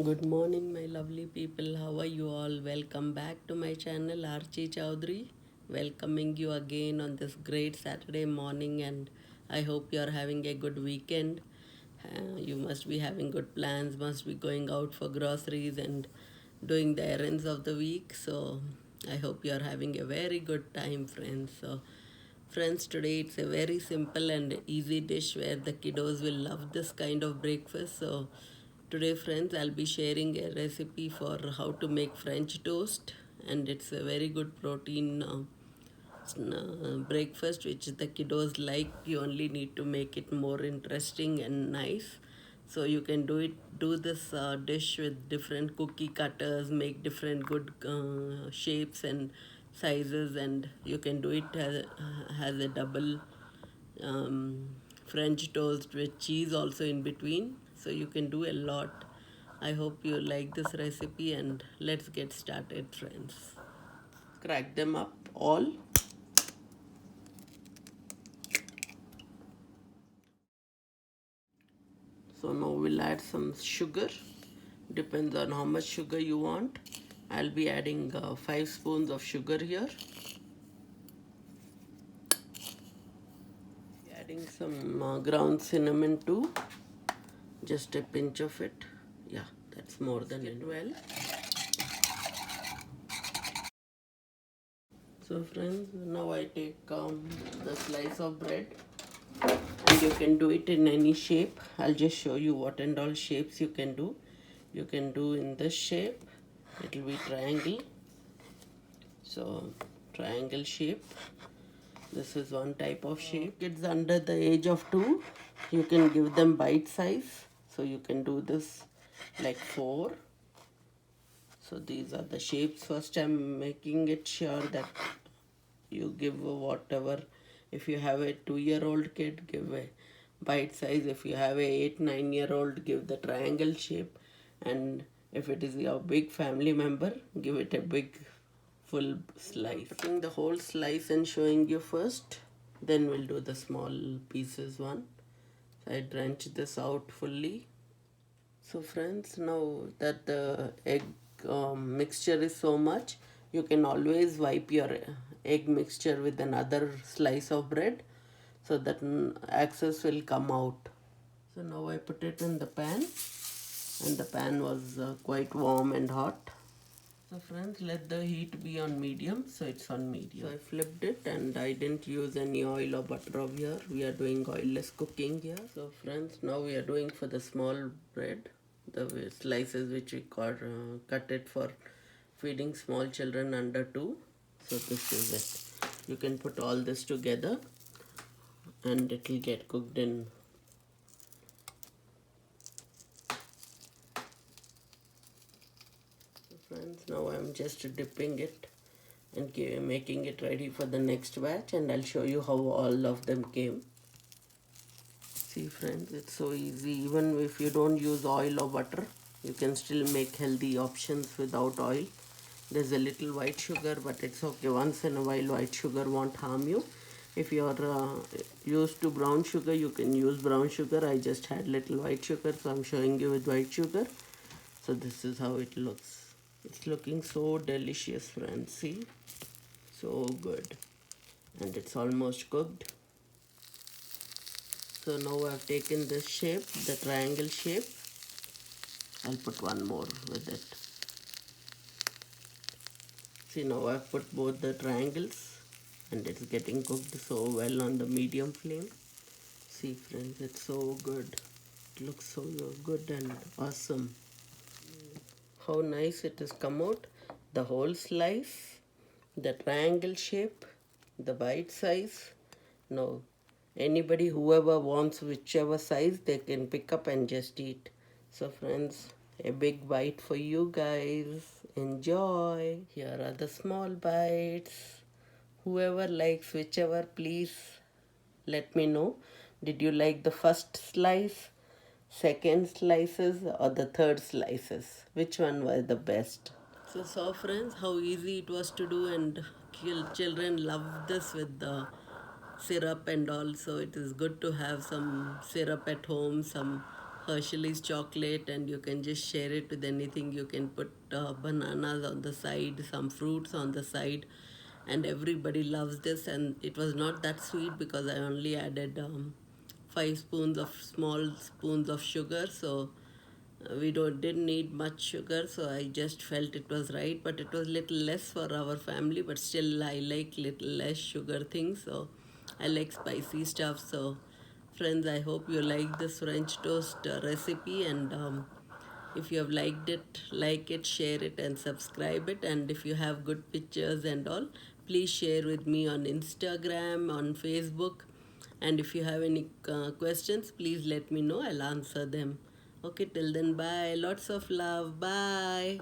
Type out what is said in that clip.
Good morning, my lovely people. How are you all? Welcome back to my channel, Archie Chowdhury. Welcoming you again on this great Saturday morning, and I hope you are having a good weekend. You must be having good plans, must be going out for groceries and doing the errands of the week. So, I hope you are having a very good time, friends. So, friends, today it's a very simple and easy dish where the kiddos will love this kind of breakfast. So, today, friends, I'll be sharing a recipe for how to make French toast, and it's a very good protein breakfast which the kiddos like. You only need to make it more interesting and nice. So you can do this dish with different cookie cutters, make different good shapes and sizes, and you can do it as a double um, French toast with cheese also in between. So you can do a lot. I hope you like this recipe, and let's get started, friends. Crack them up all. So now we'll add some sugar. Depends on how much sugar you want. I'll be adding 5 spoons of sugar here. Adding some ground cinnamon too. Just a pinch of it. Yeah, that's more than it well. So friends, now I take the slice of bread, and you can do it in any shape. I'll just show you what and all shapes you can do. You can do in this shape. It will be triangle. So triangle shape. This is one type of shape. Kids under the age of 2, you can give them bite size. So you can do this like 4. So these are the shapes. First I'm making it sure that you give whatever. If you have a 2-year-old kid, give a bite size. If you have a 8-9-year-old, give the triangle shape. And if it is your big family member, give it a big full slice. Cutting the whole slice and showing you first, then we'll do the small pieces one. So I drench this out fully. So friends, now that the egg mixture is so much, you can always wipe your egg mixture with another slice of bread so that excess will come out. So now I put it in the pan, and the pan was quite warm and hot. So friends, let the heat be on medium. So it's on medium. So I flipped it, and I didn't use any oil or butter over here. We are doing oilless cooking here. So friends, now we are doing for the small bread, the slices which we cut it for feeding small children under 2. So this is it. You can put all this together, and it will get cooked in. Friends, now I'm just dipping it and making it ready for the next batch, and I'll show you how all of them came. See friends, it's so easy. Even if you don't use oil or butter, you can still make healthy options without oil. There's a little white sugar, but it's okay. Once in a while, white sugar won't harm you. If you're used to brown sugar, you can use brown sugar. I just had little white sugar, so I'm showing you with white sugar. So this is how it looks. It's looking so delicious, friends. See? So good. And it's almost cooked. So now I've taken this shape, the triangle shape. I'll put one more with it. See, now I've put both the triangles, and it's getting cooked so well on the medium flame. See friends, it's so good. It looks so good and awesome. How nice it has come out. The whole slice, the triangle shape, the bite size. Now anybody, whoever wants whichever size, they can pick up and just eat. So friends, a big bite for you guys. Enjoy. Here are the small bites. Whoever likes whichever, please let me know. Did you like the first slice, second slices, or the third slices? Which one was the best? So saw friends how easy it was to do, and children love this with the syrup and all. So it is good to have some syrup at home, some Hershey's chocolate, and you can just share it with anything. You can put bananas on the side, some fruits on the side, and everybody loves this. And it was not that sweet because I only added 5 spoons of small spoons of sugar, so we didn't need much sugar, so I just felt it was right. But it was little less for our family, but still I like little less sugar things, so I like spicy stuff. So friends, I hope you like this French toast recipe, and if you have liked it, like it, share it, and subscribe it. And if you have good pictures and all, please share with me on Instagram, on Facebook. And if you have any questions, please let me know. I'll answer them. Okay, till then, bye. Lots of love. Bye.